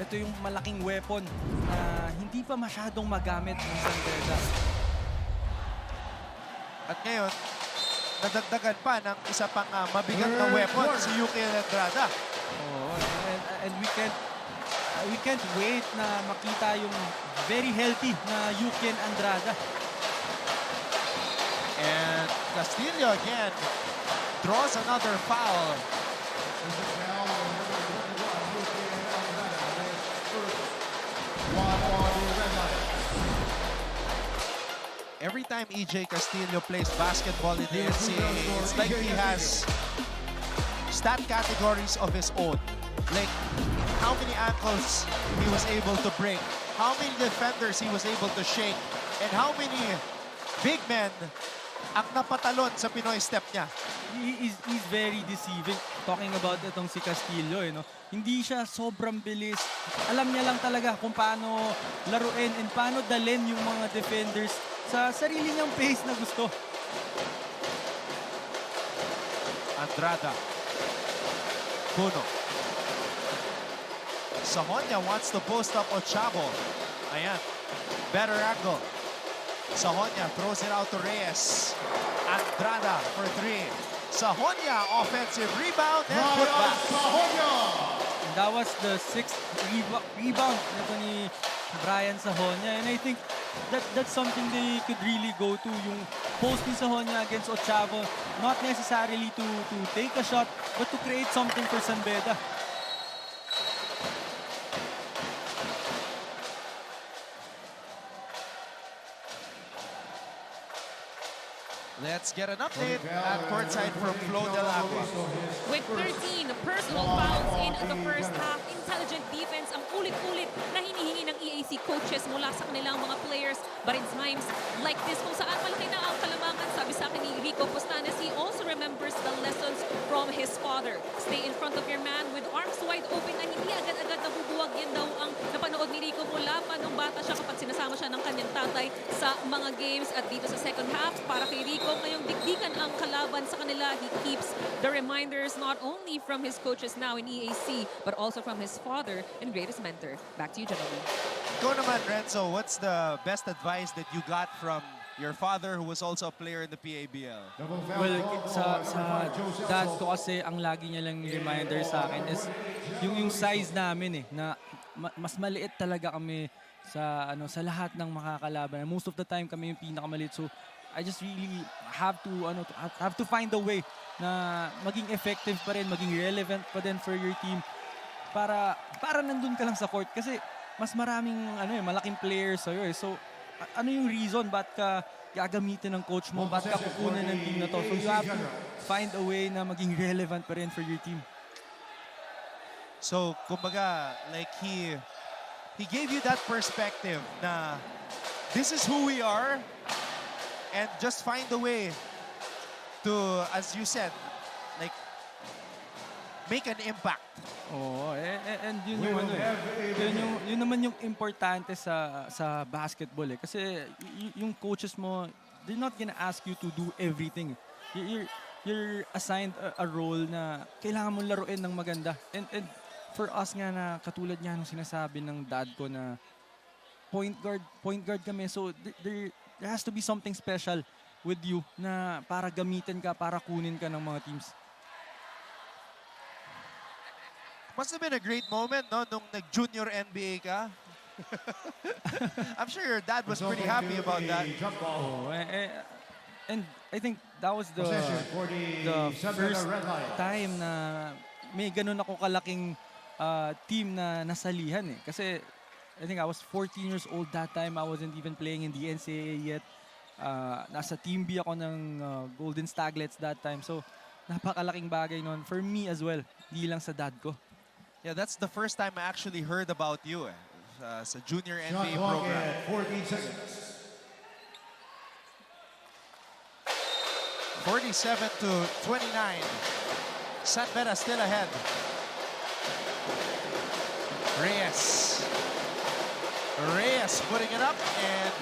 ito yung malaking weapon na hindi pa masyadong magamit ng San Beda. At ngayon, nadagdagan pa ng isa pang mabigat na weapon, si Yuki Andrada. Oh, and we can't wait na makita yung very healthy na Yuki Andrada. And Castillo again draws another foul. Every time EJ Castillo plays basketball in the NCAA, it's like he has stat categories of his own. Like how many ankles he was able to break, how many defenders he was able to shake, and how many big men ang napatalon sa Pinoy step niya. He's very deceiving. Talking about itong si Castillo, no? Hindi siya sobrang bilis. Alam niya lang talaga kung paano laruin and paano dalhin yung mga defenders sa sarili niyang pace na gusto. Andrada. Puno. Sahonia wants to post up Ochavo. Ayan. Better angle. Sahonia throws it out to Reyes. Andrada for three. Sahonia, offensive rebound and putback. And that was the sixth rebound nito ni Brian Sahonia. And I think that's something they could really go to. Yung post ni Sahonia against Ochavo. Not necessarily to take a shot, but to create something for San Beda. Let's get an update at courtside from Flo Del Agua. With 13 personal fouls in the first half, intelligent defense ang ulit-ulit na hinihingi ng EAC coaches mula sa kanilang mga players. But in times like this, kung saan malaki na ang kalamangan, sabi sa akin ni Rico Postanes, he also remembers the lessons from his father. Stay in front of your man with arms wide open na hindi agad-agad nabubuwag. Yan daw ang napanood ni Rico mula pa nung bata siya kapag sinasama siya ng kanyang tatay sa mga games. At dito sa second half, para kay Rico, ngayong dikdikan ang kalaban sa kanila. He keeps the reminders not only from his coaches now in EAC, but also from his father and greatest mentor. Back to you, gentlemen. Go naman, Renzo, what's the best advice that you got from your father who was also a player in the PABL? Well, sa dad ko kasi ang lagi niya lang reminder sa akin is yung size namin na mas maliit talaga kami sa lahat ng makakalaban. Most of the time kami yung pinakamaliit. So I just really have to find a way na maging effective pa rin, maging relevant pa din for your team para nandun ka lang sa court kasi mas maraming malaking players sa'yo eh. So ano yung reason ba't ka gagamitin ng coach mo, ba't ka kukunin ng team na to? So you have to find a way na maging relevant pa rin for your team. So, kumbaga, like he gave you that perspective na this is who we are and just find a way to, as you said, like make an impact. Oo, and yun yun naman yung importante sa basketball eh. Kasi yung coaches mo, they're not gonna ask you to do everything. You're assigned a role na kailangan mong laruin ng maganda. And for us nga na katulad niya nung sinasabi ng dad ko na point guard kami. So there has to be something special with you na para gamitin ka, para kunin ka ng mga teams. Must have been a great moment, no? Nung nag-junior NBA ka. I'm sure your dad was pretty happy about that. Oh, and I think that was the first time na may ganun ako kalaking team na nasalihan eh. Kasi I think I was 14 years old that time. I wasn't even playing in the NCAA yet. Nasa Team B ako ng Golden Staglets that time. So napakalaking bagay nun for me as well. Di lang sa dad ko. Yeah, that's the first time I actually heard about you sa junior NBA program. 14 seconds. 47-29. San Beda still ahead. Reyes putting it up and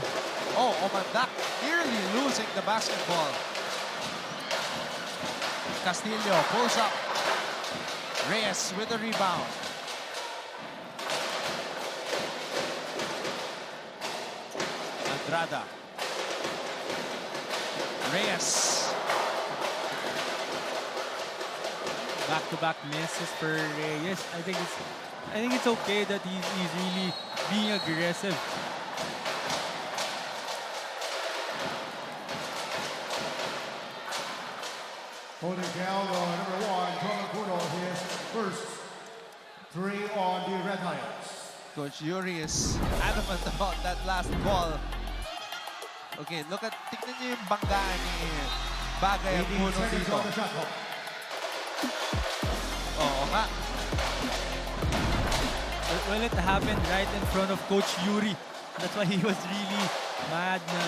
Omandak nearly losing the basketball. Castillo pulls up. Reyes with the rebound. Andrada. Reyes. Back-to-back misses for Reyes. I think it's okay that he's really being aggressive. Holding down on number 1, John Kapuso, his first 3 on the red irons. Coach Yuri is adamant about that last ball. Okay, tignan niyo yung banggaan ni Bagay ang 18 puno seconds dito. on the shot clock. Oo nga. Well, it happened right in front of Coach Yuri. That's why he was really mad na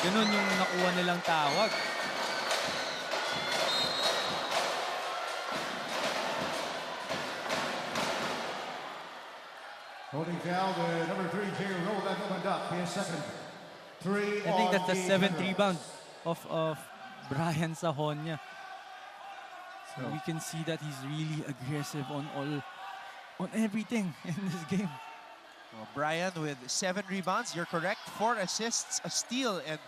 ganun yung nakuha nilang tawag. Holding down the number 3, Jay Roll, that opened up. His second 3 I think on that's the the 7th red rebound irons. of Brian Sahonia. So we can see that he's really aggressive on everything in this game. Oh, Brian with 7 rebounds. You're correct. 4 assists, a steal, and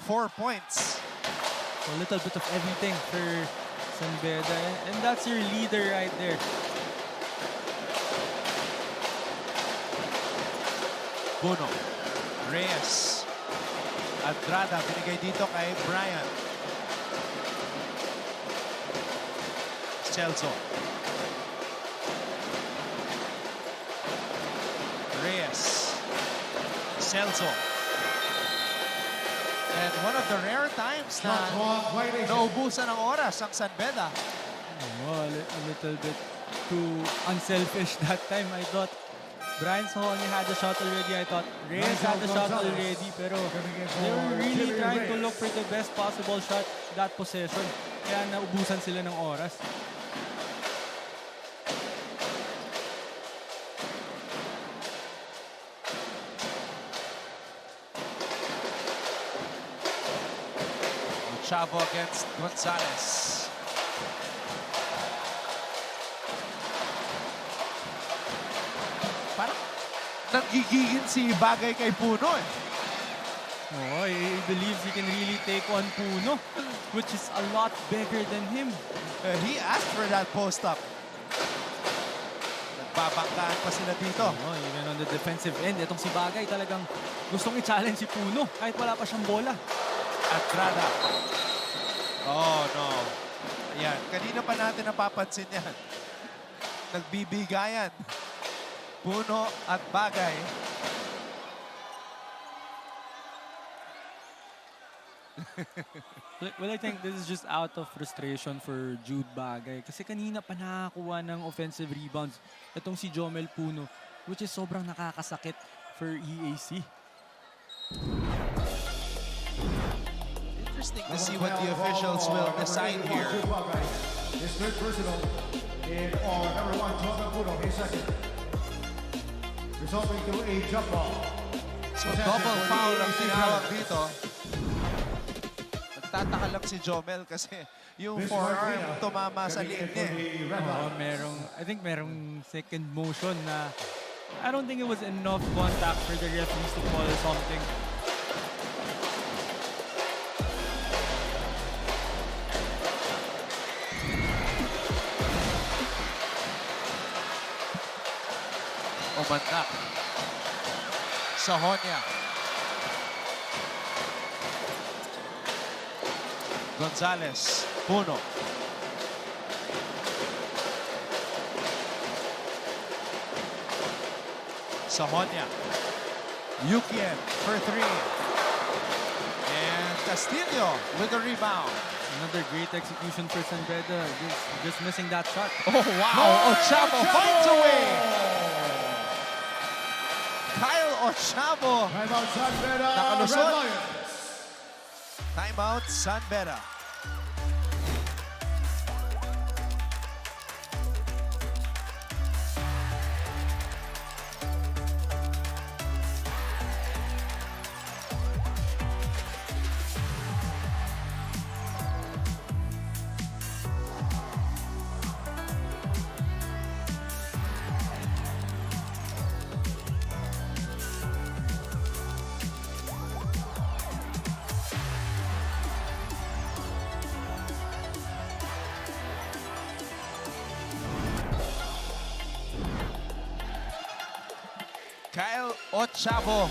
4 points. So a little bit of everything for San Beda. And that's your leader right there. Buno. Reyes. Andrada, binigay dito kay Brian. Celso. Reyes. Celso. And one of the rare times na Shot clock violation. naubusan ng oras ang San Beda. Oh, a little bit too unselfish that time. I thought Brian Sahonia had the shot already. I thought Reyes had the shot already. Pero they were really trying to look for the best possible shot that possession. Kaya naubusan sila ng oras. Chavo against Gonzalez. Parang nanggigigin si Bagay kay Puno eh. Oh, he believes he can really take on Puno, which is a lot bigger than him. He asked for that post-up. Nagbabanggaan pa sila dito. Oh, even on the defensive end, itong si Bagay talagang gustong i-challenge si Puno kahit wala pa siyang bola. Andrada. Oh, no. Ayan, kanina pa natin napapansin yan. Nagbibigayan. Puno at Bagay. Well, I think this is just out of frustration for Jude Bagay. Kasi kanina pa nakakuha ng offensive rebounds itong si Jomel Puno, which is sobrang nakakasakit for EAC. Interesting to see what the officials will decide here. His third personal in on number 1, John Kapuso, his second. Resulting to a jump ball. So double foul ang tinawag dito. Nagtataka lang si Jomel kasi yung forearm tumama sa liig niya. Oh, I think merong second motion na I don't think it was enough contact for the referees to call something. Umanda. Sahonia. Gonzalez. Puno. Sahonia. Yukien for 3. And Castillo with the rebound. Another great execution for San Beda. Just missing that shot. Oh, wow. Ochavo finds a way. Kyle Ochavo. Timeout, San Beda. Nakalusot. Red Lions. Timeout, San Beda. Kyle Ochavo.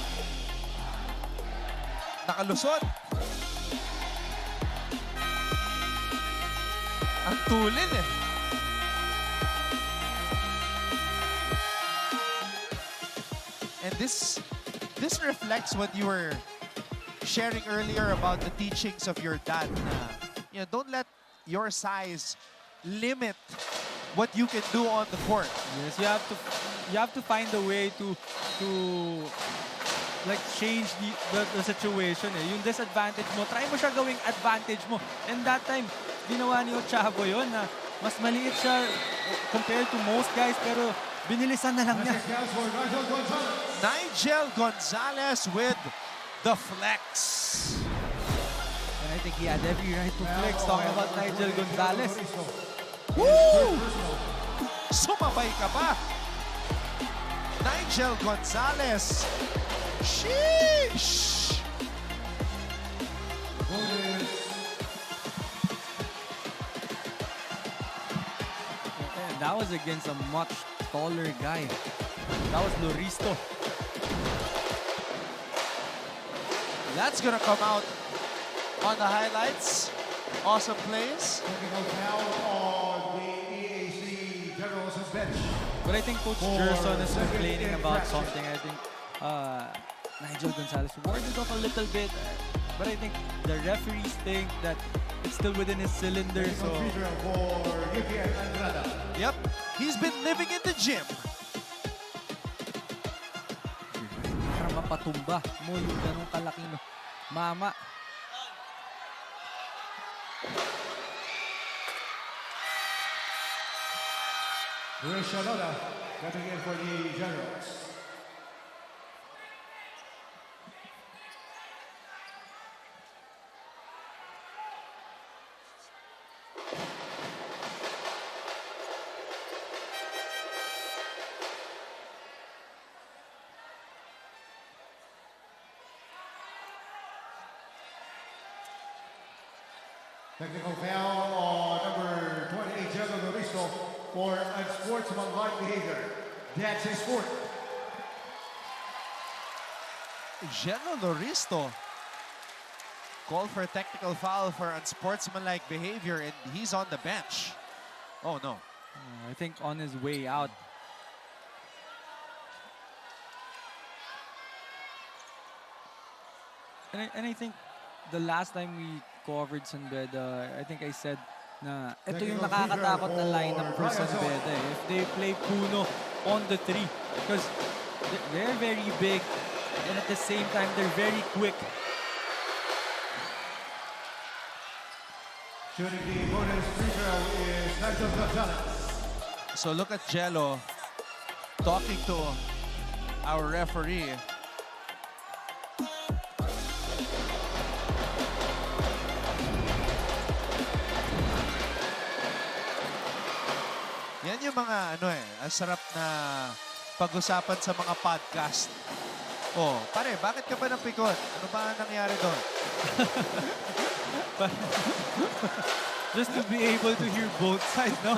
Nakalusot. Ang tulin eh. And this reflects what you were sharing earlier about the teachings of your dad. Na, don't let your size limit what you can do on the court. Yes, you have to find a way to like change the situation eh. Yung disadvantage mo, try mo siya gawing advantage mo. And that time, ginawa ni Ochavo yun na mas maliit siya compared to most guys pero binilisan na lang niya. Nigel Gonzalez with the flex. And I think he had every right to flex talking about Nigel Gonzalez. Woo! Sumabay ka ba? Nigel Gonzalez. Sheesh! And that was against a much taller guy. That was Loristo. That's gonna come out on the highlights. Awesome plays. Technical foul on the EAC Generals bench. But I think Coach Gerson is complaining about something. I think Nigel Gonzalez warded off a little bit. But I think the referees think that it's still within his cylinder. So Yep, he's been living in the gym. para mapatumba mo yung ganong kalaking mama. Shanoda coming in for the Generals. Technical foul on number 28, General Loristo, for unsportsmanlike behavior. That's his fourth. General Loristo called for a technical foul for unsportsmanlike behavior, and he's on the bench. Oh no. I think on his way out. And I think the last time we covered San Beda, I think I said na ito yung nakakatakot na lineup for San Beda eh. If they play Puno on the 3, because they're very big and at the same time they're very quick. Shooting the bonus free throw is Nigel Gonzalez. So look at Jello talking to our referee. Yan yung mga ang sarap na pag-usapan sa mga podcast. Oh, pare, bakit ka ba napikon? Ano ba nangyari doon? Just to be able to hear both sides, no?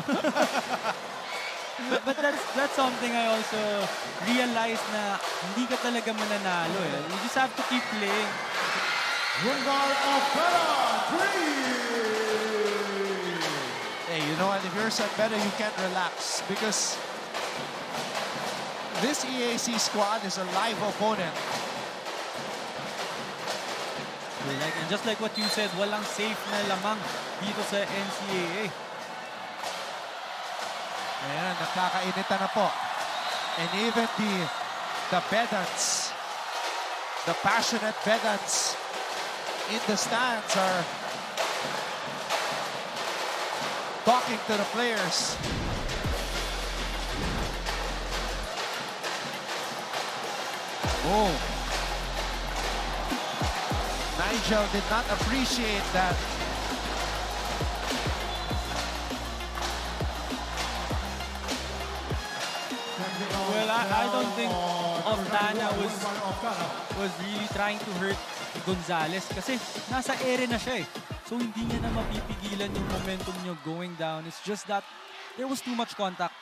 but that's something I also realized na hindi ka talaga mananalo eh. You just have to keep playing. Rungar of Beda, 3! Hey, you know what? If you're San Beda, you can't relax because this EAC squad is a live opponent. And just like what you said, walang safe na lamang dito sa NCAA. Ayan, nakakainitan na po. And even the Bedans, the passionate Bedans in the stands are talking to the players. Oh. Nigel did not appreciate that. Well, I don't think Oftana was really trying to hurt Gonzalez kasi nasa ere na siya eh. So hindi niya na mapipigilan yung momentum niya going down. It's just that there was too much contact.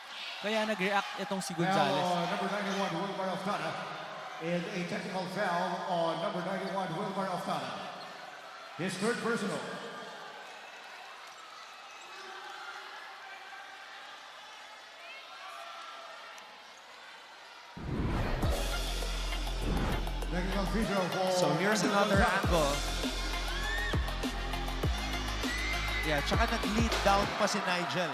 Kaya nag-react itong si Gonzalez. Number 91, Rungar of Beda. in a technical foul on number 91, Wilmar Oftana. His third personal. Technical free throw for So here's another angle. Yeah, tsaka nag-lead down pa si Nigel.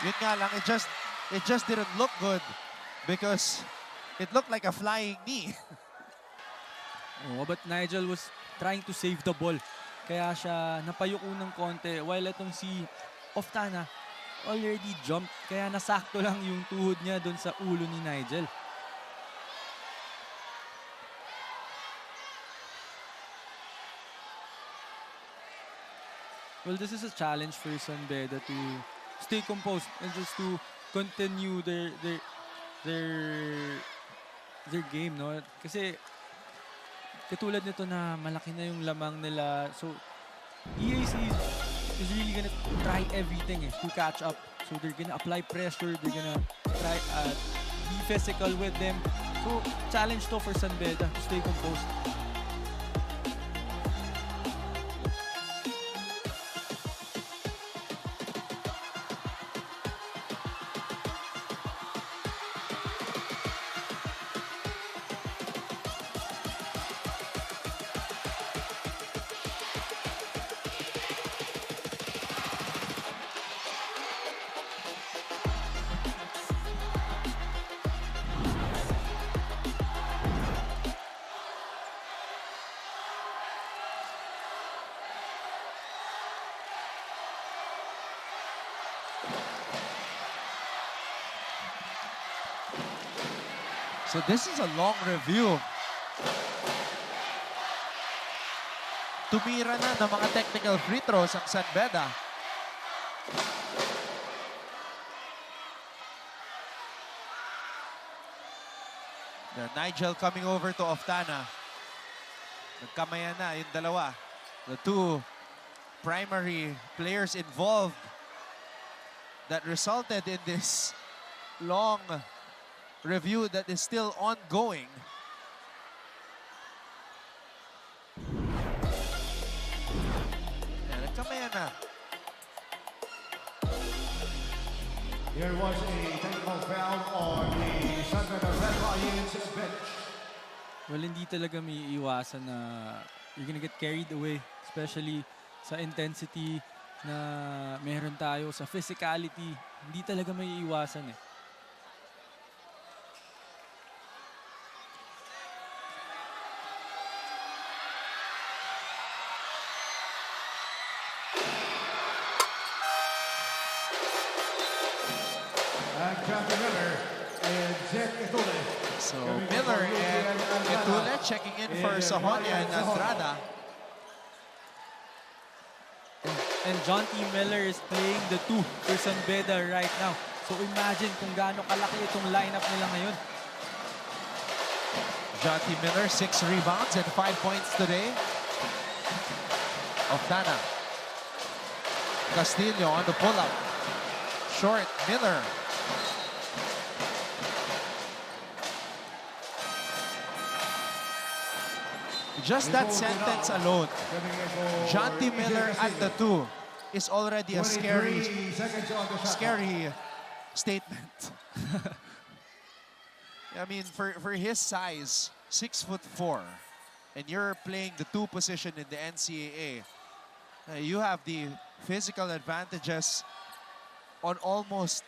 Yun nga lang, it just didn't look good because it looked like a flying knee. Oh, but Nigel was trying to save the ball. Kaya siya napayuko ng konti. While itong si Oftana already jumped. Kaya nasakto lang yung tuhod niya doon sa ulo ni Nigel. Well, this is a challenge for San Beda to stay composed and just to continue their game, no? Kasi katulad nito na malaki na yung lamang nila. So EAC is really gonna try everything to catch up. So they're gonna apply pressure, they're gonna try be physical with them. So challenge to for San Beda to stay composed. So this is a long review. Tumira na ng mga technical free throws ang San Beda. Nigel coming over to Oftana. Nagkamayan na yung dalawa. The two primary players involved that resulted in this long review that is still ongoing. Yan, nagkamayan na. There was a technical foul on the San Beda Red Lions bench. Well, hindi talaga may iwasan na you're gonna get carried away, especially sa intensity na meron tayo, sa physicality. Hindi talaga may iwasan eh. So Miller and Etule checking in for Sahonia and Andrada. And John T. Miller is playing the 2 for San Beda right now. So imagine kung gaano kalaki itong lineup nila ngayon. John T. Miller, 6 rebounds and 5 points today. Oftana. Castillo on the pull-up. Short, Miller. Just that sentence alone, John T. Miller at the 2 is already a scary statement. I mean, for his size, 6'4", and you're playing the 2 position in the NCAA, you have the physical advantages on almost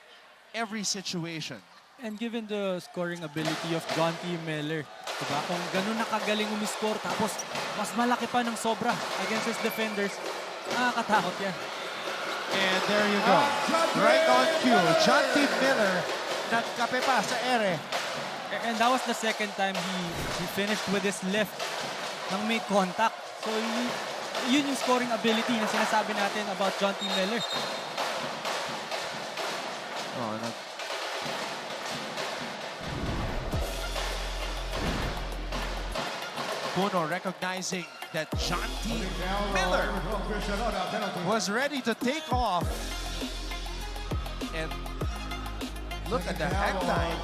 every situation. And given the scoring ability of John T. Miller, diba? Kung ganun na kagaling umiscore, tapos mas malaki pa ng sobra against his defenders, nakakatakot yan. And there you go. Right on cue. John T. Miller nagkape pa sa ere. And that was the second time he finished with his left nang may contact. So yun yung scoring ability na sinasabi natin about John T. Miller. Oh, Puno recognizing that John T. Miller was ready to take off. And look at the hang time.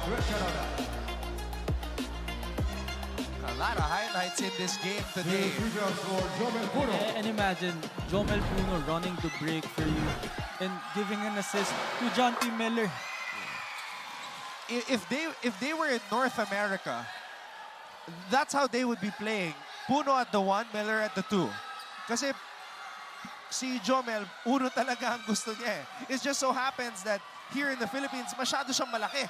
lot of highlights in this game today. Free throws for Jomel Puno. And imagine, Jomel Puno running the break for you and giving an assist to John T. Miller. If they were in North America, that's how they would be playing. Puno at the 1, Miller at the 2. Kasi si Jomel, uno talaga ang gusto niya eh. It just so happens that here in the Philippines, masyado siyang malaki.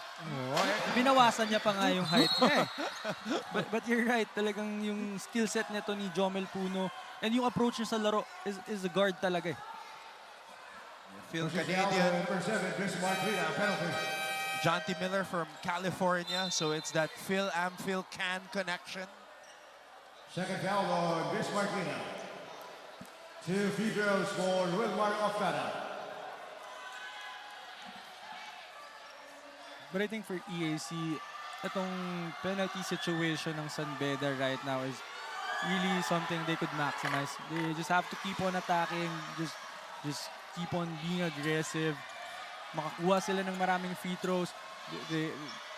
Binawasan niya pa nga yung height niya eh. But you're right, talagang yung skill set nito ni Jomel Puno and yung approach niya sa laro is a guard talaga eh. Phil Pushing Canadian, foul, number 7, Bismarck Lina, penalty. John T. Miller from California, so it's that Phil Phil Can connection. Second foul on Bismarck Lina. 2 free throws for Wilmar Ofada. But I think for EAC, itong penalty situation ng San Beda right now is really something they could maximize. They just have to keep on attacking, just keep on being aggressive. Makakuha sila ng maraming free throws. They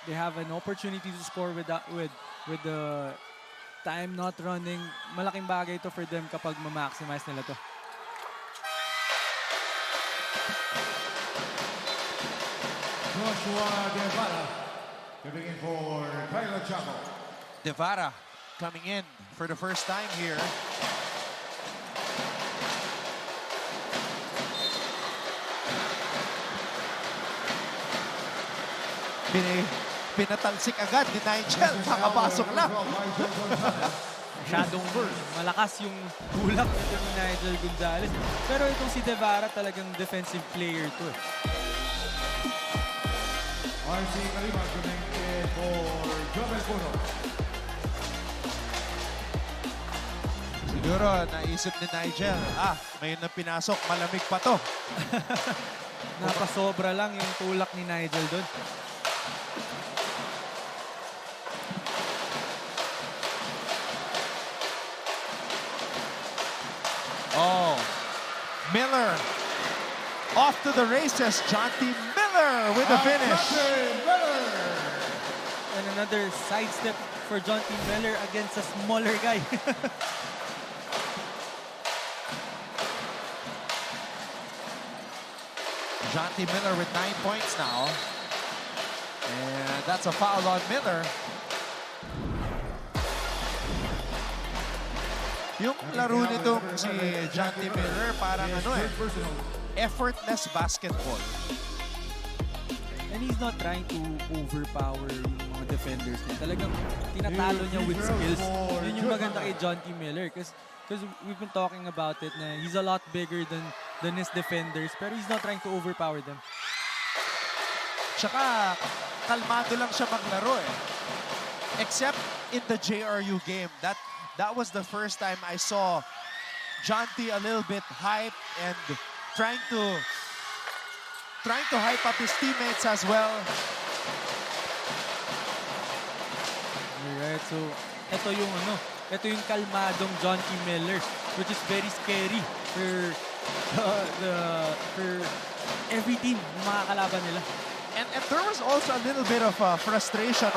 have an opportunity to score with the time not running. Malaking bagay ito for them kapag ma-maximize nila to. Joshua Devara coming in for Kyla Chaco. Devara coming in for the first time here. Pinatalsik agad ni Nigel. Nakapasok lang. Masyadong malakas yung tulak nito ni Nigel Gonzalez. Pero itong si Devara talagang defensive player to eh. RC Kalima coming in for Jomel Puno. Siguro naisip ni Nigel, may na pinasok, malamig pa to. Napasobra lang yung tulak ni Nigel doon. Oh, Miller off to the races. John T. Miller with the finish. And another sidestep for John T. Miller against a smaller guy. John T. Miller with 9 points now. And that's a foul on Miller. Yung laro nitong si John T. Miller, parang effortless basketball. And he's not trying to overpower yung mga defenders niya. Talagang tinatalo niya with skills. Yun yung maganda kay John T. Miller. Because we've been talking about it na he's a lot bigger than his defenders. Pero he's not trying to overpower them. Tsaka, kalmado lang siya maglaro eh. Except in the JRU game. That was the first time I saw John T. a little bit hyped and trying to hype up his teammates as well. Alright, so ito yung kalmadong John T. Miller, which is very scary for every team na makakalaban nila. And there was also a little bit of frustration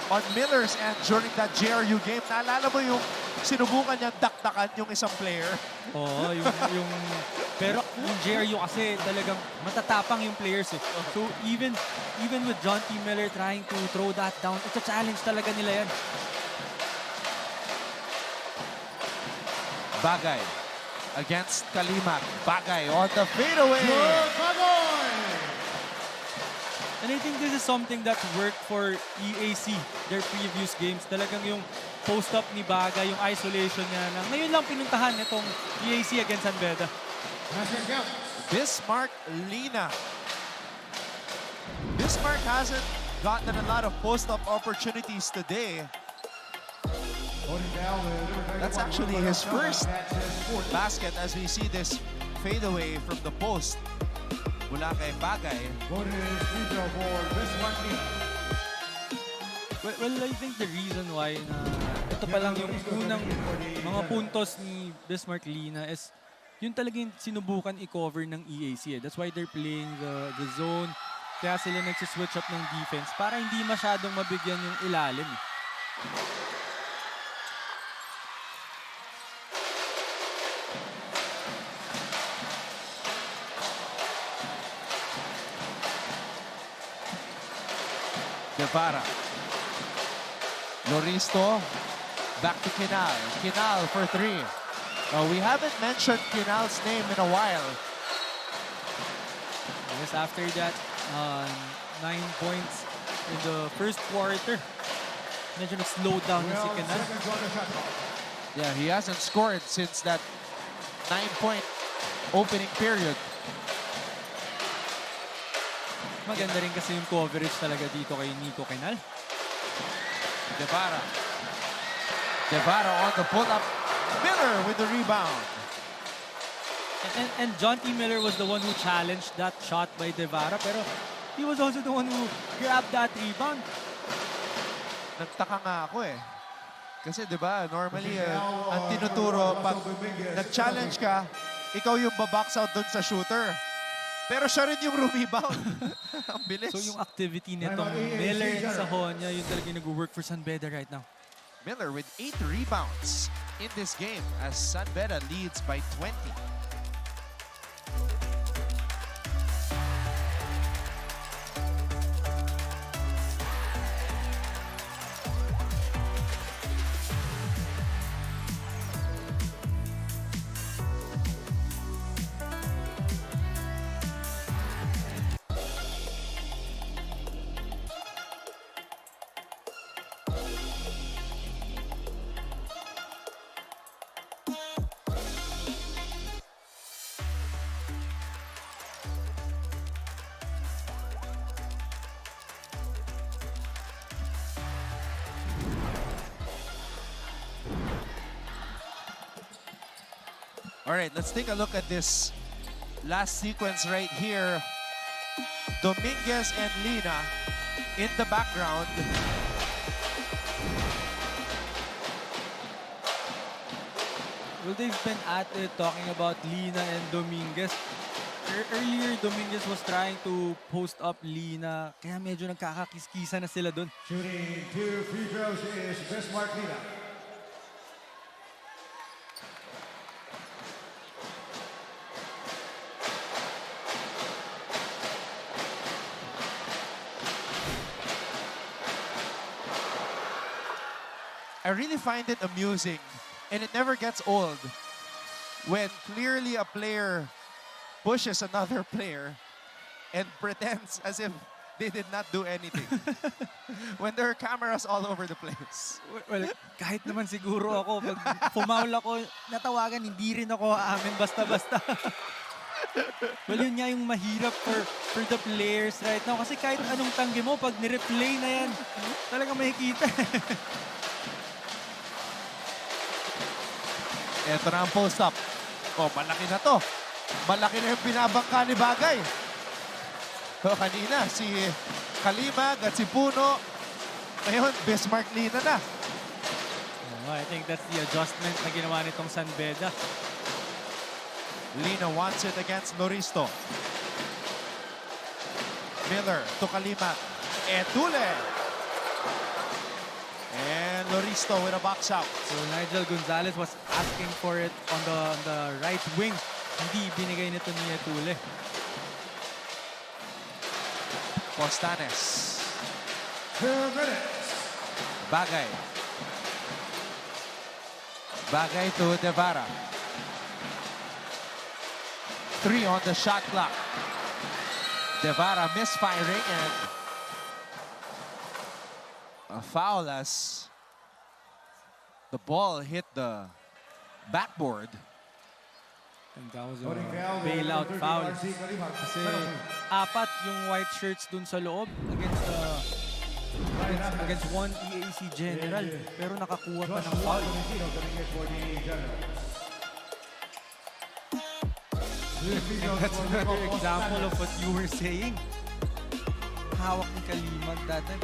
on Miller's end during that JRU game. Naalala mo yung sinubukan niyang daktakan yung isang player? Oo, pero yung JRU kasi talagang matatapang yung players eh. So even with John T. Miller trying to throw that down, it's a challenge talaga nila yan. Bagay against Kalimak. Bagay on the fadeaway. And I think this is something that worked for EAC, their previous games. Talagang yung post-up ni Baga, yung isolation niya na ngayon lang pinuntahan itong EAC against San Beda. Bismarck Lina. Bismarck hasn't gotten a lot of post-up opportunities today. That's actually his first basket as we see this fadeaway from the post. Mula kay Bagay. Well, I think the reason why na ito pa lang yung unang mga puntos ni Bismarck Lina is yun talaga yung sinubukan i-cover ng EAC. That's why they're playing the zone. Kaya sila nagsiswitch up ng defense para hindi masyadong mabigyan yung ilalim. Devara. Loristo, back to Kinal. Kinal for 3. We haven't mentioned Kinal's name in a while. Yes, after that, 9 points in the first quarter. Medyo nag-slow down si Well, Canal. seconds on the shot clock. Yeah, he hasn't scored since that 9-point opening period. Maganda rin kasi yung coverage talaga dito kay Nico Canal. Devara. Devara on the pull-up. Miller with the rebound. And John T. Miller was the one who challenged that shot by Devara, pero he was also the one who grabbed that rebound. Nagtaka nga ako eh. Kasi 'di ba, normally ang tinuturo pag nag-challenge ka, ikaw yung babox out doon sa shooter. Pero siya rin yung rebound. Ang bilis. So yung activity nitong Miller and Sahonia, yun talaga yung nag-work for San Beda right now. Miller with 8 rebounds in this game as San Beda leads by 20. All right, let's take a look at this last sequence right here. Dominguez and Lina in the background. Well, they've been at it talking about Lina and Dominguez. Earlier, Dominguez was trying to post up Lina, kaya medyo nagkakakiskisa na sila dun. Shooting 2 free throws is Bismarck Lina. I really find it amusing, and it never gets old, when clearly a player pushes another player and pretends as if they did not do anything. When there are cameras all over the place. Well, kahit naman siguro ako, pag pumaul ako, natawagan, hindi rin ako aamin basta-basta. Well, yun nga yung mahirap for the players right now. Kasi kahit anong tanggi mo, pag nireplay na yan, talagang makikita. Ito na ang post-up. Oh, malaki na to. Malaki na yung binabangka ni Bagay. So, kanina, si Kalimag at si Puno. Ngayon, Bismarck Lina na. I think that's the adjustment na ginawa nitong San Beda. Lina wants it against Loristo. Miller to Kalimag. Etule. And Loristo with a box out. So Nigel Gonzalez was asking for it on the right wing. Hindi binigay nito ni Etule. Costanes. 2 minutes. Bagay. Bagay to Devara. 3 on the shot clock. Devara misfiring and a foul as the ball hit the backboard. And that was a bailout foul. Kasi 4 yung white shirts dun sa loob against one EAC general. Pero nakakuha pa ng foul. And that's another example of what you were saying. Hawak ni Kalimag that time.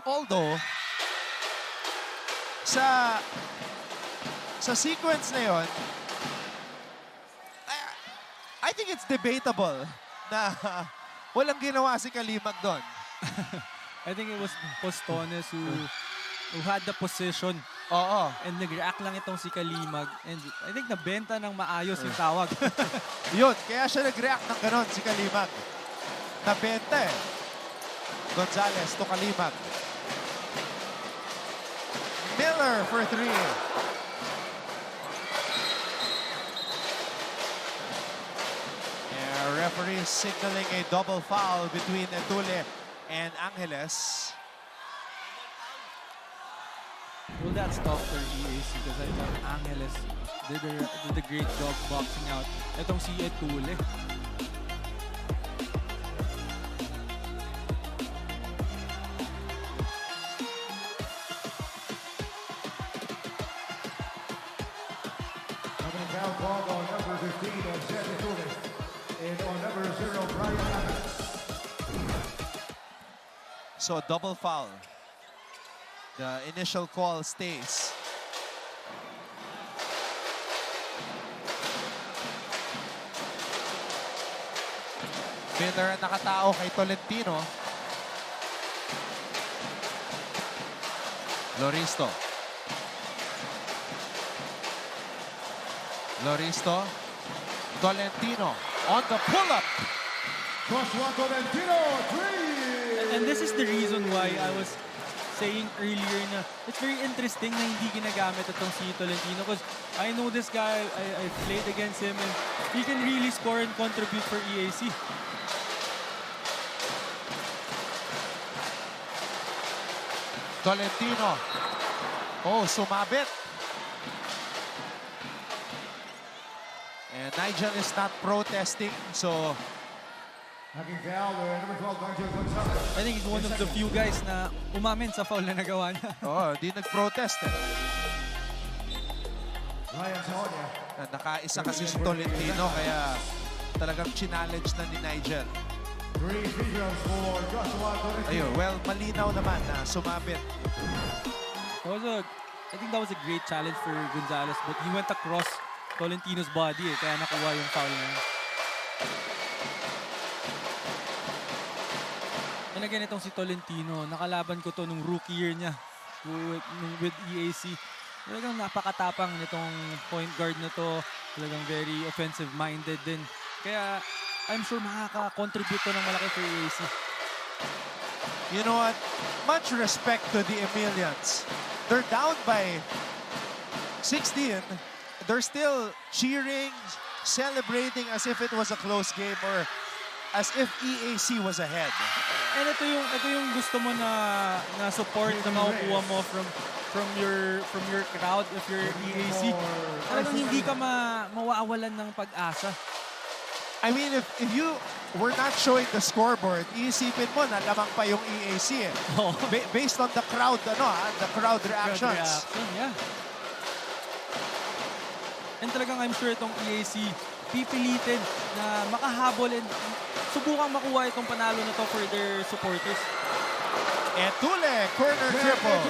Although, sa sequence na yun, I think it's debatable na walang ginawa si Kalimag doon. I think it was Postones who had the position Oo. And nag-react lang itong si Kalimag. And I think nabenta ng maayos yung tawag. Yun, kaya siya nag-react ng ganon si Kalimag. Nabenta eh. Gonzalez to Kalimag. Miller for 3. Referee signaling a double foul between Etule and Angeles. Well, that's tough for EAC because I thought Angeles did a great job boxing out. Itong si Etule. Coming down ball on number 15 of Seth Etule. And on number 0, Brian Adams. So double foul. The initial call stays. Miller ang nakatao kay Tolentino. Loristo. Tolentino on the pull-up. Joshua Tolentino, 3! And this is the reason why I was saying earlier na it's very interesting na hindi ginagamit itong si Tolentino because I know this guy, I played against him and he can really score and contribute for EAC. Tolentino. Oh, sumabit. And Nigel is not protesting, so Knocking foul, number 12, Nigel Gonzalez. I think he's one of the few guys na umamin sa foul na nagawa niya. di nag-protest eh. Ryan Sonia. Nakaisa kasi si Tolentino, kaya talagang challenge na ni Nigel. 3 free throws for Joshua Tolentino. Ayun, well, malinaw naman na sumabit. I think that was a great challenge for Gonzalez but he went across Tolentino's body kaya nakuha yung foul niya. And again, itong si Tolentino, nakalaban ko to nung rookie year niya with EAC. Talagang napakatapang nitong point guard na to. Talagang very offensive-minded din. Kaya I'm sure makaka-contribute to ng malaki for EAC. You know what? Much respect to the Emilians. They're down by 16. They're still cheering, celebrating as if it was a close game or as if EAC was ahead. And ito yung gusto mo na support na makukuha mo from your crowd if you're EAC. Talagang hindi ka mawawalan ng pag-asa. I mean, if you were not showing the scoreboard, iisipin mo na lamang pa yung EAC eh. Oh. Based on the crowd, the crowd reactions. Yeah. And talagang I'm sure itong EAC pipilitin na makahabol and subukang makuha itong panalo na to for their supporters. Etule, corner triple.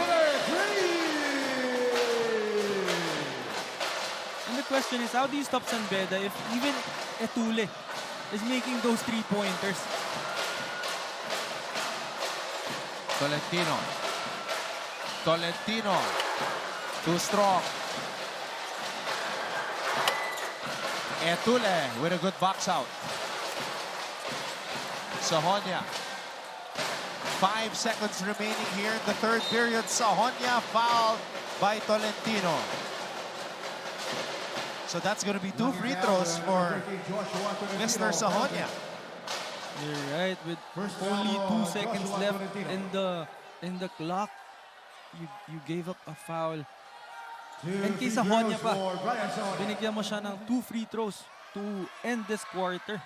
And the question is, how do you stop San Beda if even Etule is making those 3-pointers? Tolentino. Too strong. Etule with a good box out. Sahonia. 5 seconds remaining here in the third period. Sahonia fouled by Tolentino. So that's going to be 2 free throws for Mr. Sahonia. You're right. With only 2 seconds left in the clock, you gave up a foul. And kay Sahonia pa, binigyan mo siya ng 2 free throws to end this quarter.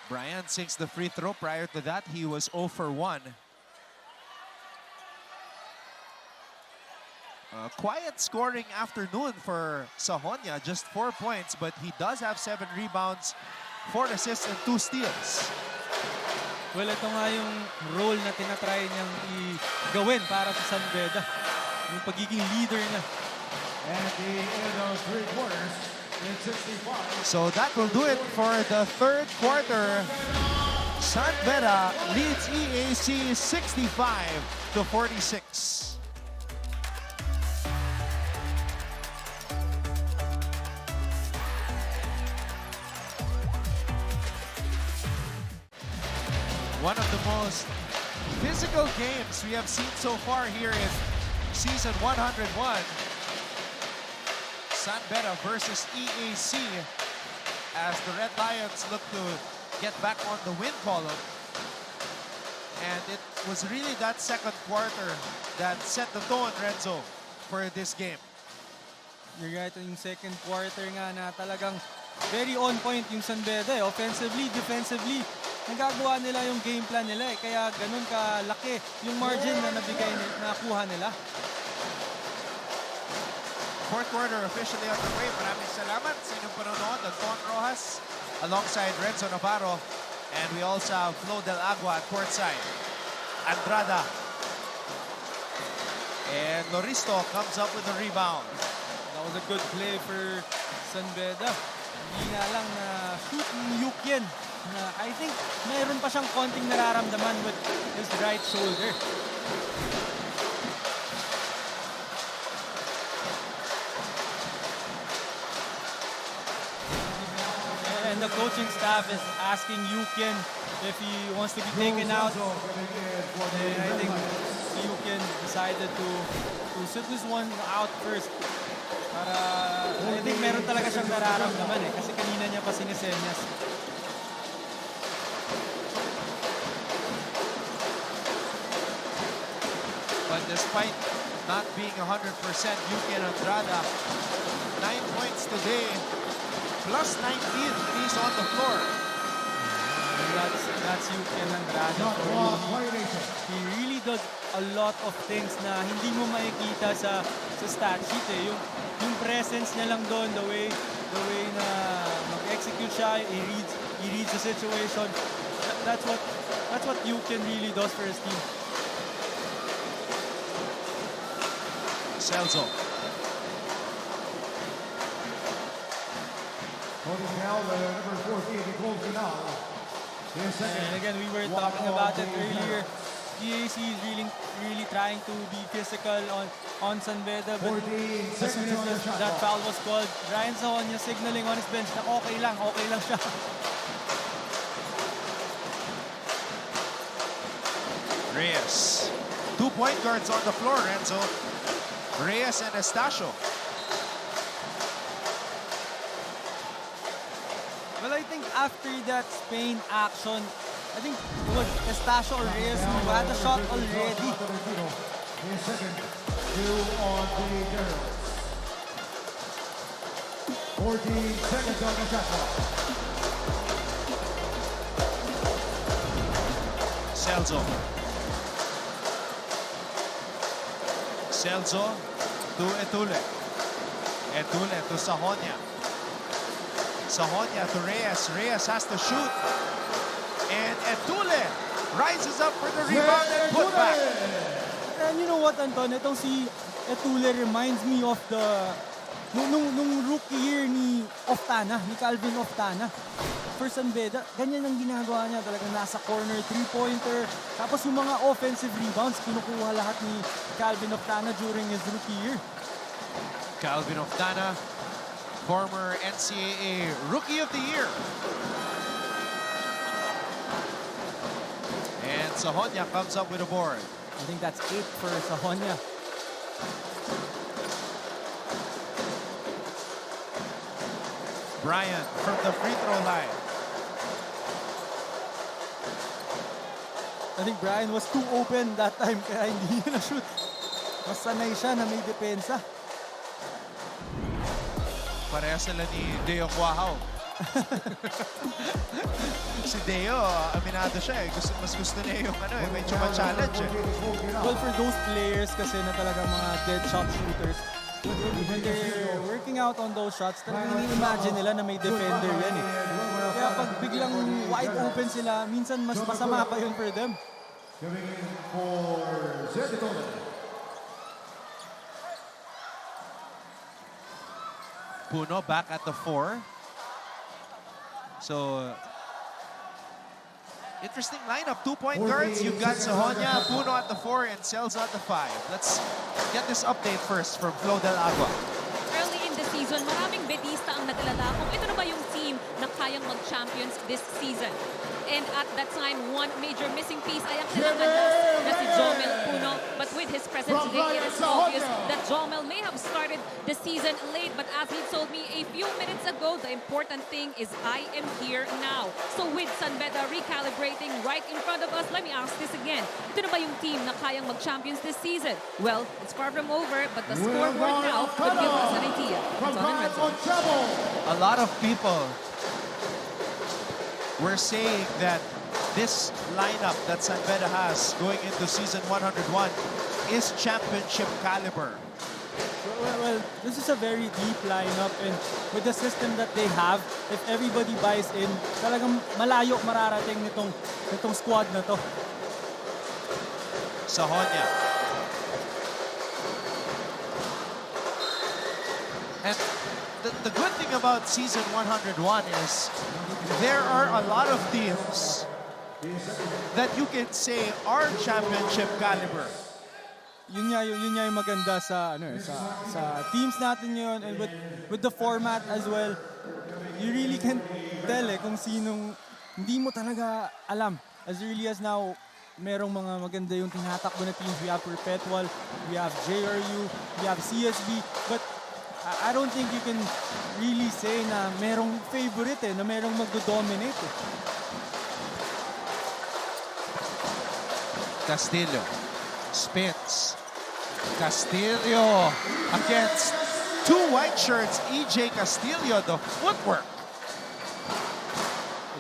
Brian sinks the free throw. Prior to that, he was 0 for 1. Quiet scoring afternoon for Sahonia. Just 4 points, but he does have 7 rebounds, 4 assists, and 2 steals. Well, ito nga yung role na tinatry niyang gawin para sa San Beda. Yung pagiging leader niya. At the end of 3 quarters, in 65. So that will do it for the third quarter. San Beda leads EAC 65-46. One of the most physical games we have seen so far here in season 101. San Beda versus EAC as the Red Lions look to get back on the win column. And it was really that second quarter that set the tone, Renzo, for this game. You're right, yung second quarter nga na talagang very on point yung San Beda. Offensively, defensively, nagagawa nila yung game plan nila. Kaya ganun kalaki yung margin na nakuha nila. Fourth quarter officially underway. Maraming salamat sa inyong panonood. Anton Rojas alongside Renzo Navarro. And we also have Flo Del Agua at courtside. Andrada. And Loristo comes up with a rebound. That was a good play for San Beda. Hindi nga lang na shoot ni Yukien. Na I think mayroon pa siyang konting nararamdaman with his right shoulder. And the coaching staff is asking Yukien if he wants to be taken out. And I think Yukien decided to sit this one out first. Para I think meron talaga siyang nararamdaman kasi kanina niya pa sinisenyas. But despite not being 100%, Yukien Andrada, 9 points today. Plus 19 when he's on the floor. That's Yukien Andrada. He really does a lot of things na hindi mo makikita sa stat sheet. Yung presence niya lang doon, the way na mag-execute siya, he reads the situation. That's what Yukien really does for his team. Celso. Number 14, he closing out. And again, we were talking about it earlier. EAC is really trying to be physical on San Beda, but as soon as that foul was called, Ryan Sahonia signaling on his bench na okay lang siya. Reyes. 2 point guards on the floor, Renzo. Reyes and Estacio. Well, I think after that Spain action, I think it was Estacio or Reyes who had a shot already. In second, 2 on the Generals. 14 seconds on the shot clock. Celso. Celso to Etule. Etule to Sahonia. Sahonia to Reyes. Reyes has to shoot. And Etule rises up for the rebound and put back. And you know what, Anton? Itong si Etule reminds me of nung rookie year ni Calvin Oftana. For San Beda, ganyan ang ginagawa niya. Talagang nasa corner, three-pointer. Tapos yung mga offensive rebounds, kinukuha lahat ni Calvin Oftana during his rookie year. Calvin Oftana, former NCAA Rookie of the Year. And Sahonia comes up with a board. I think that's 8 for Sahonia. Brian from the free throw line. I think Brian was too open that time kaya hindi niya na-shoot. Mas sanay siya na may depensa. Pareha sila ni Deo Cuajao. Si Deo, aminado siya eh. Mas gusto niya yung medyo ma-challenge eh. Well, for those players kasi na talaga mga dead shot shooters, when they're working out on those shots, talagang ini-imagine nila na may defender yan eh. Kaya pag biglang wide open sila, minsan mas masama pa yun for them. Coming in for Zeditole. Puno back at the 4. So, interesting lineup. 2-point guards. You've got Sahonia, Puno at the 4, and Celso at the 5. Let's get this update first from Flo Del Agua. Early in the season, maraming bedista ang nag-alala kung ito na ba yung team na kayang mag-champions this season. And at that time, one major missing piece ay ang kailangan na si Jomel Puno. But with his presence today, it is obvious that Jomel may have started the season late. But as he told me a few minutes ago, the important thing is I am here now. So with San Beda recalibrating right in front of us, let me ask this again. Ito na ba yung team na kayang mag-champions this season? Well, it's far from over, but the scoreboard now could give us an idea. It's on and A lot of people were saying that this lineup that San Beda has going into season 101 is championship caliber. Well, this is a very deep lineup, and with the system that they have, if everybody buys in, talagang malayo mararating nitong squad na to. Sahonia. And the good thing about season 101 is there are a lot of teams that you can say are championship caliber. Yun nga yung maganda sa sa teams natin ngayon, and with the format as well. You really can't tell kung sinong hindi mo talaga alam. As early as now, merong mga maganda yung tinatakbo na teams. We have Perpetual, we have JRU, we have CSB, but I don't think you can really say na merong favorite na merong magdo-dominate. Castillo spins. Castillo against two white shirts. EJ Castillo, the footwork.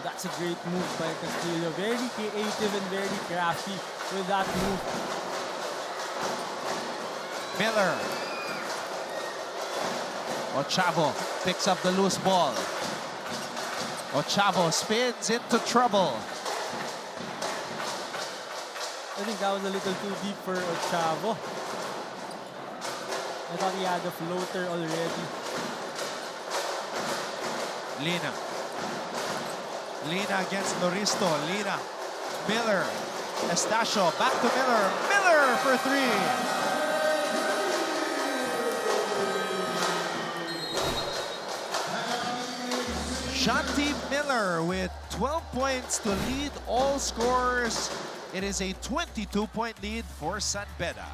That's a great move by Castillo. Very creative and very crafty with that move. Miller. Ochavo picks up the loose ball. Ochavo spins into trouble. I think that was a little too deep for Ochavo. I thought he had a floater already. Lina. Lina against Loristo. Lina. Miller. Estacio back to Miller. Miller for 3. Shanti Miller with 12 points to lead all scorers. It is a 22-point lead for San Beda.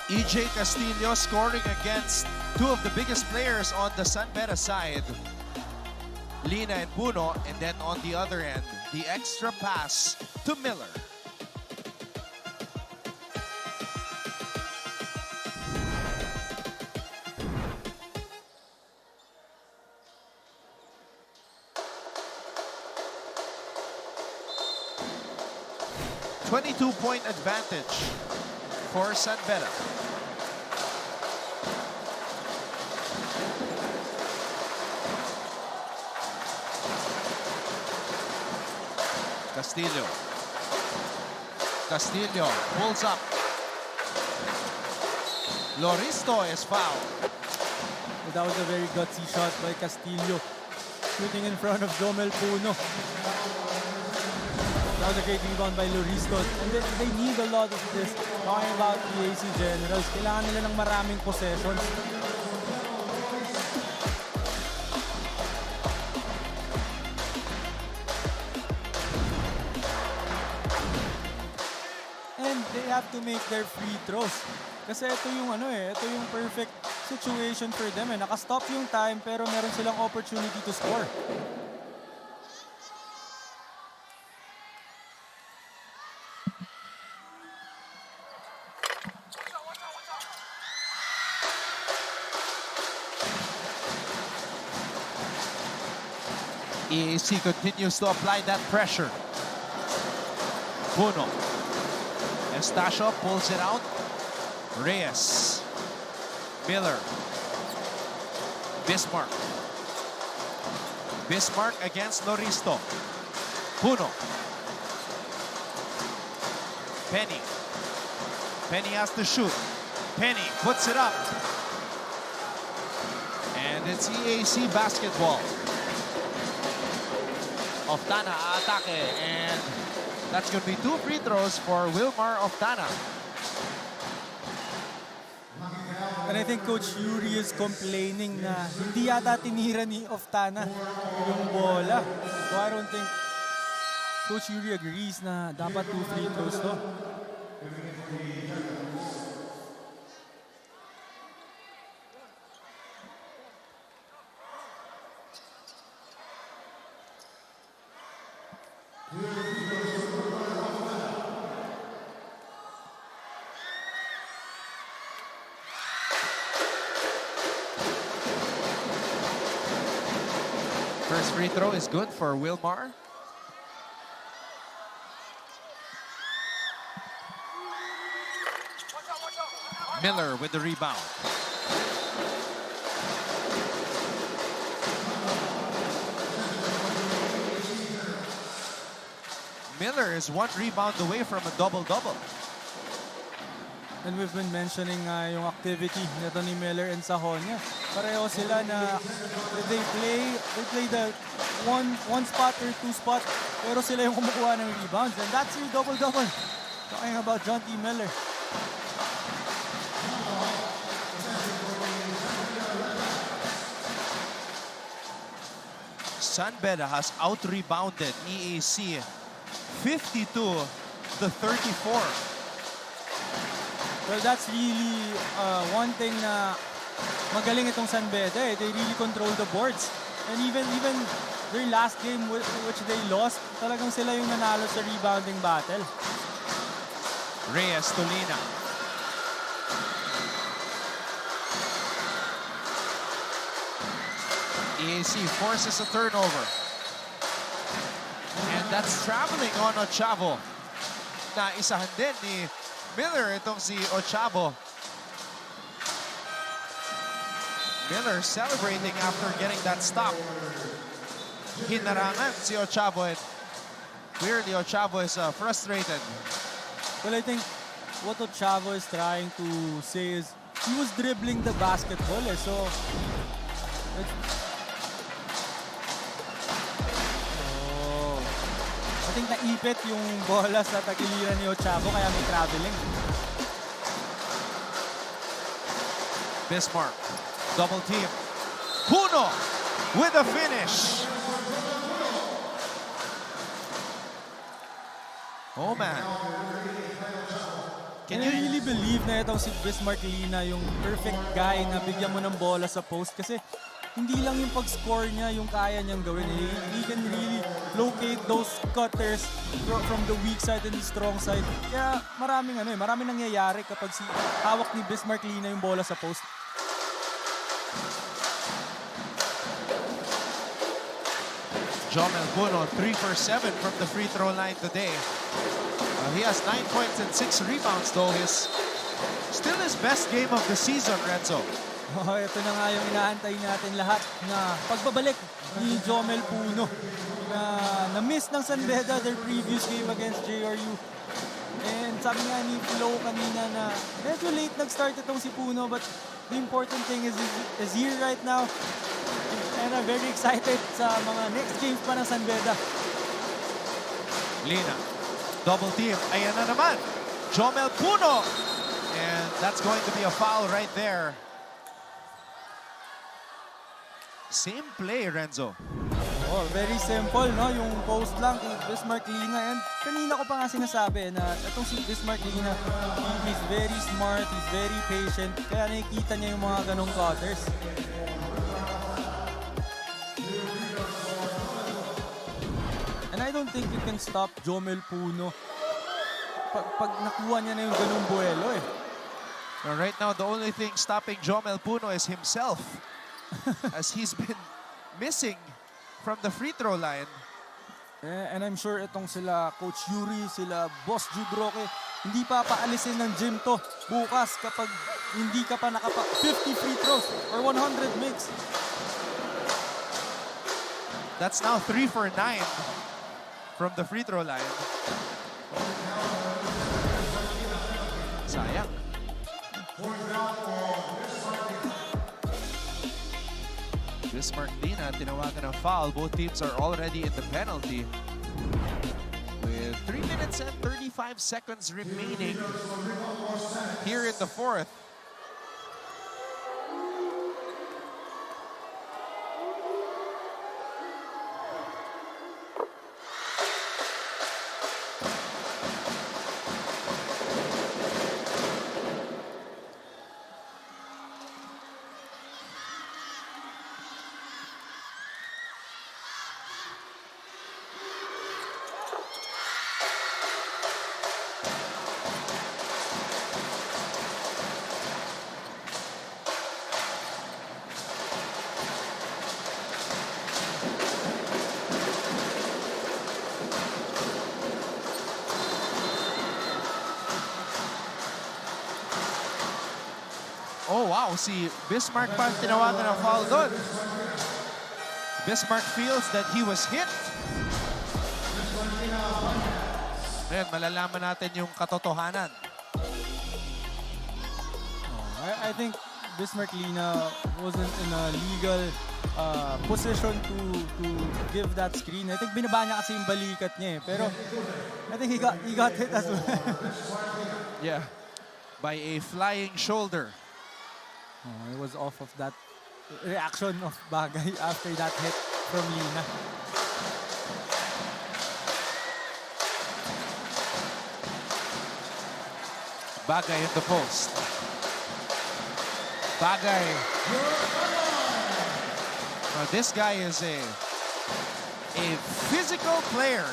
EJ Castillo scoring against two of the biggest players on the San Beda side, Lina and Puno, and then on the other end, the extra pass to Miller. .22-point advantage for San Beda. Castillo. Castillo pulls up. Loristo is fouled. That was a very gutsy shot by Castillo, shooting in front of Jomel Puno. That was a great rebound by Loristo. And they need a lot of this. Talking about EAC Generals, kailangan nila ng maraming possessions. And they have to make their free throws. Kasi ito yung ito yung perfect situation for them. Naka-stop yung time pero meron silang opportunity to score. EAC continues to apply that pressure. Puno. Estacio pulls it out. Reyes. Miller. Bismarck. Bismarck against Loristo. Puno. Penny. Penny has to shoot. Penny puts it up. And it's EAC basketball. Oftana atake, and that's going to be 2 free throws for Wilmar Oftana. And I think Coach Yuri is complaining na hindi yata tinira ni Oftana yung bola. So I don't think Coach Yuri agrees na dapat 2 free throws to. First free throw is good for Wilmar. Miller with the rebound. Miller is 1 rebound away from a double-double. And we've been mentioning yung activity nito ni Miller and Sahonia. Pareho sila na they play the one spot or 2 spot, pero sila yung kumukuha ng rebounds. And that's your double-double. Talking about John T. Miller. Beda has out-rebounded EAC 52-34. Well, that's really one thing na magaling itong Beda. They really control the boards. And even their last game which they lost, talagang sila yung nanalo sa rebounding battle. Reyes to Lina. EAC forces a turnover. And that's traveling on Ochavo. Na isahan din ni Miller itong si Ochavo. Miller celebrating after getting that stop. Hinarangan si Ochavo, and clearly Ochavo is frustrated. Well, I think what Ochavo is trying to say is he was dribbling the basketball. So I think naipit yung bola sa tagiliran ni Ochavo kaya may traveling. Bismarck, double team. Puno with a finish. Oh man. Can you really believe na itong si Bismarck Lina yung perfect guy na bigyan mo ng bola sa post? Kasi hindi lang yung pag-score niya yung kaya niyang gawin. He can really locate those cutters from the weak side and the strong side. Kaya maraming nangyayari kapag hawak ni Bismarck Lina yung bola sa post. Jomel Puno, 3 for 7 from the free throw line today. He has 9 points and 6 rebounds though. Still his best game of the season, Renzo. Oh, ito na nga yung inaantay natin lahat na pagbabalik ni Jomel Puno na miss ng Beda their previous game against JRU. And sabi nga ni Flo kanina na medyo late nag-start itong si Puno, but the important thing is here right now. And I'm very excited sa mga next games pa ng Beda. Lina, double team. Ayan na naman. Jomel Puno. And that's going to be a foul right there. Same play, Renzo. Oh, very simple, no? Yung post lang kay Bismarck Lina. And kanina ko pa nga sinasabi na itong si Bismarck Lina, he's very smart, he's very patient. Kaya nakikita niya yung mga ganong cutters. And I don't think you can stop Jomel Puno pag nakuha niya na yung ganong buwelo eh. Right now, the only thing stopping Jomel Puno is himself. As he's been missing from the free throw line. And I'm sure itong sila Coach Yuri, sila Boss Jude Roque, hindi pa paalisin ng gym to bukas kapag hindi ka pa 50 free throws or 100 makes. That's now 3 for 9 from the free throw line. Sayang. Bismarck Lina tinawagan ng foul. Both teams are already in the penalty. With 3 minutes and 35 seconds remaining here in the fourth. Oh wow, si Bismarck pa tinawagan ng foul doon. Bismarck feels that he was hit. Ngayon, malalaman natin yung katotohanan. I think Bismarck Lina wasn't in a legal position to give that screen. I think binaba niya kasi yung balikat niya eh. Pero I think he got hit as well. Yeah, by a flying shoulder. It was off of that reaction of Bagay after that hit from Lina. Bagay in the post. Bagay. Now this guy is a physical player.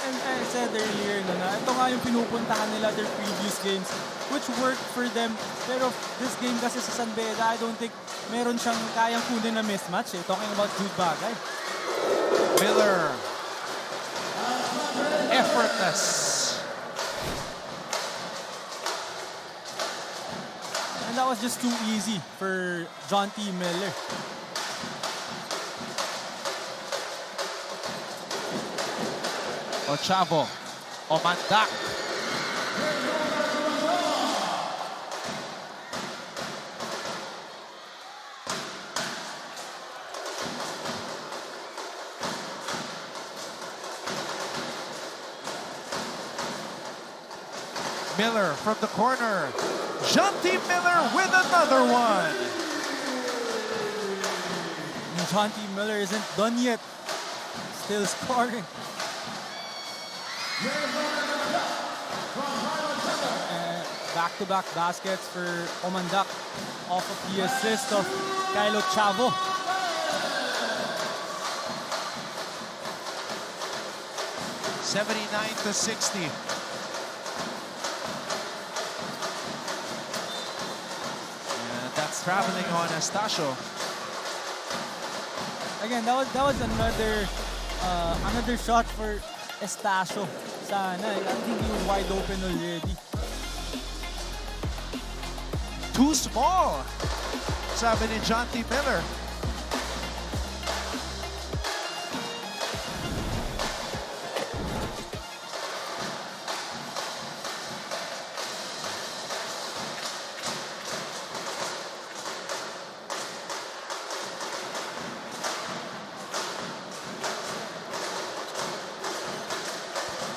And I said earlier na ito nga yung pinupuntahan nila their previous games which worked for them. Pero this game kasi sa San Beda, I don't think meron siyang kayang kunin na mismatch eh. Talking about Jude Bagay. Miller. Effortless. And that was just too easy for John T. Miller. Ochavo. Omandak. Miller from the corner. Jonty Miller with another one. And John T. Miller isn't done yet. Still scoring. Back-to-back baskets for Omandak off of the assist of Kylo Chavo. $79-60. And that's traveling on Estacio. Again, that was another shot for Estacio. Sana, I think he was wide open already. Too small, sabi ni Jonty Miller.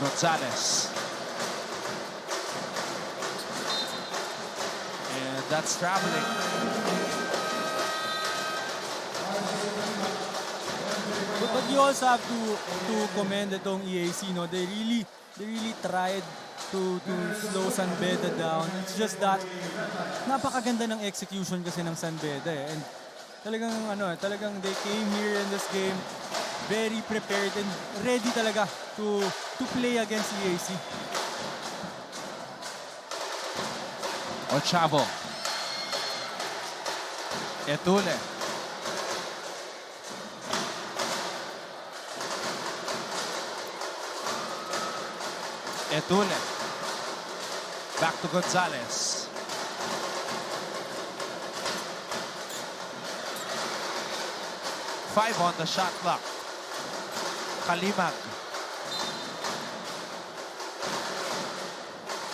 Gonzalez. And that's traveling. But you also have to commend itong EAC, no? They really tried to slow San Beda down. It's just that napakaganda ng execution kasi ng San Beda eh. And talagang they came here in this game very prepared and ready talaga to play against EAC. Ochavo. Etule. Etule. Back to Gonzalez. Five on the shot clock. Kalimag.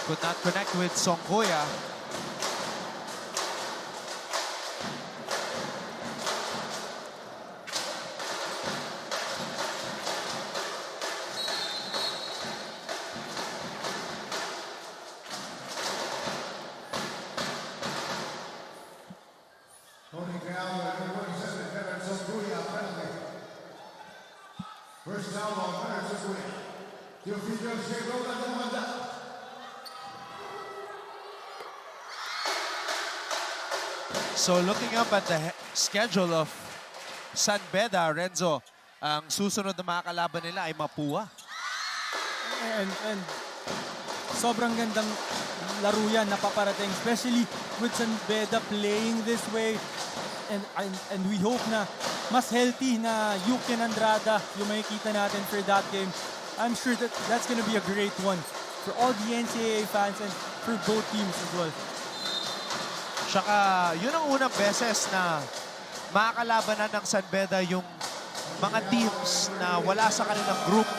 Could not connect with Songkuya. Holding down the number 27, Veteran Songuya, penalty. First down on Veteran Songuya. The officials here go to the Manda. So looking up at the schedule of San Beda, Renzo, ang susunod na mga kalaban nila ay Mapua. And sobrang gandang laro yan na paparating, especially with San Beda playing this way. And we hope na mas healthy na Yukin Andrada yung makikita natin for that game. I'm sure that that's gonna be a great one for all the NCAA fans and for both teams as well. Tsaka yun ang unang beses na makakalabanan ng San Beda yung mga teams na wala sa kanilang group.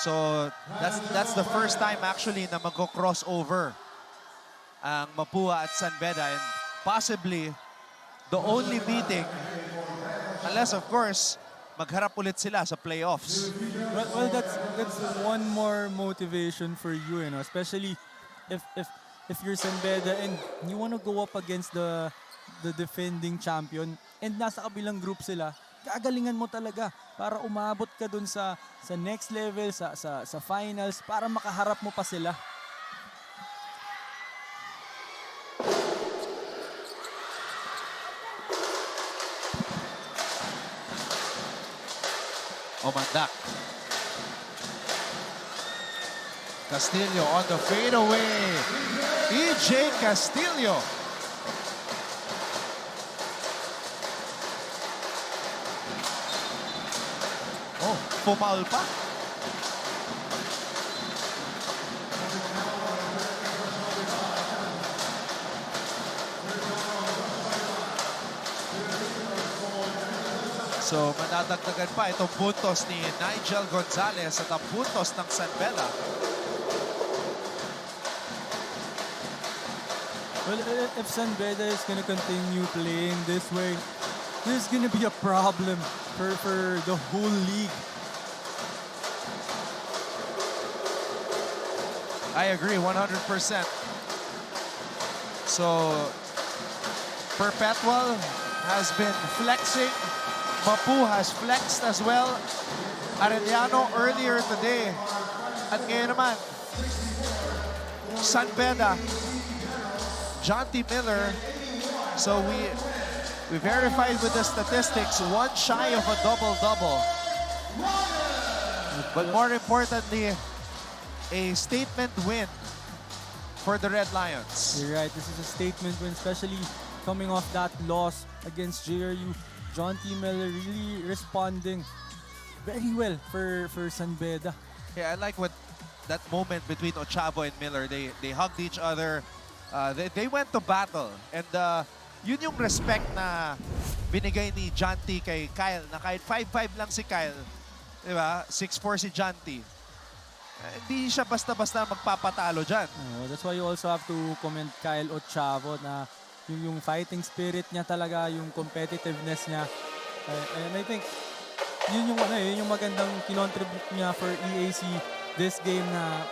So that's the first time actually na magko-crossover ang Mapua at San Beda, and possibly the only meeting, unless of course magharap ulit sila sa playoffs. Well, that's one more motivation for you, you know, especially if you're San Beda and you want to go up against the defending champion and nasa kabilang group sila, gagalingan mo talaga para umabot ka dun sa next level, sa finals, para makaharap mo pa sila. Omandak. Castillo on the fadeaway. EJ Castillo. Oh, pumaul pa. So, madadagdagan pa itong puntos ni Nigel Gonzalez at ang puntos ng San Beda. Well, if San Beda is gonna continue playing this way, there's gonna be a problem for the whole league. I agree 100%. So, Perpetual has been flexing. Mapu has flexed as well. Arellano earlier today. At ngayon naman, San Beda, John T. Miller. So we verified with the statistics, one shy of a double-double. But more importantly, a statement win for the Red Lions. You're right, this is a statement win, especially coming off that loss against JRU. John T. Miller really responding very well for San Beda. Yeah, I like what that moment between Ochavo and Miller. They hugged each other. They went to battle. And yun yung respect na binigay ni John T. kay Kyle. Na kahit 5'5 lang si Kyle, di ba? 6'4 si John T. Hindi siya basta-basta magpapatalo dyan. That's why you also have to comment Kyle Ochavo na yung fighting spirit niya talaga, yung competitiveness niya. And I think yun yung magandang kinontribute niya for EAC this game na